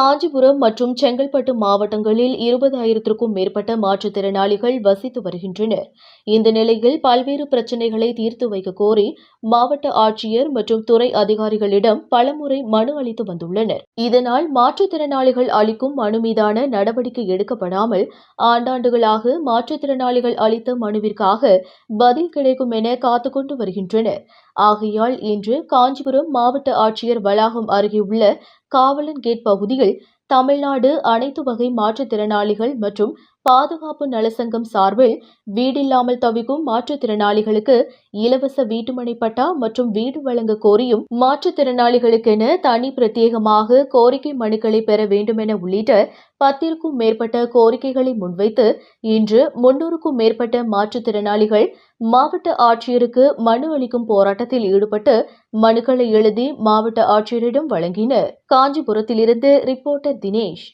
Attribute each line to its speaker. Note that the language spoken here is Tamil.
Speaker 1: காஞ்சிபுரம் மற்றும் செங்கல்பட்டு மாவட்டங்களில் 20,000க்கும் மேற்பட்ட மாற்றுத்திறனாளிகள் வசித்து வருகின்றனர். இந்த நிலையில் பல்வேறு பிரச்சினைகளை தீர்த்து வைக்க கோரி மாவட்ட ஆட்சியர் மற்றும் துறை அதிகாரிகளிடம் பலமுறை மனு அளித்து வந்துள்ளனர். இதனால் மாற்றுத்திறனாளிகள் அளிக்கும் மனு மீதான நடவடிக்கை எடுக்கப்படாமல் ஆண்டாண்டுகளாக மாற்றுத்திறனாளிகள் அளித்த மனுவிற்காக பதில் கிடைக்கும் என காத்துக்கொண்டு வருகின்றனர். ஆகையால் இன்று காஞ்சிபுரம் மாவட்ட ஆட்சியர் வளாகம் அருகே உள்ள காவலன் கேட் பகுதியில் தமிழ்நாடு அனைத்து வகை மாற்றுத்திறனாளிகள் மற்றும் பாதுகாப்பு நலச்சங்கம் சார்பில் வீடில்லாமல் தவிக்கும் மாற்றுத்திறனாளிகளுக்கு இலவச வீட்டுமனை பட்டா மற்றும் வீடு வழங்க கோரியும், மாற்றுத்திறனாளிகளுக்கென தனி பிரத்யேகமாக கோரிக்கை மனுக்களை பெற வேண்டுமென உள்ளிட்ட 10ற்கும் மேற்பட்ட கோரிக்கைகளை முன்வைத்து இன்று 300க்கும் மேற்பட்ட மாற்றுத்திறனாளிகள் மாவட்ட ஆட்சியருக்கு மனு அளிக்கும் போராட்டத்தில் ஈடுபட்டு மனுக்களை எழுதி மாவட்ட ஆட்சியரிடம் வழங்கினர். காஞ்சிபுரத்திலிருந்து ரிப்போர்ட்டர் தினேஷ்.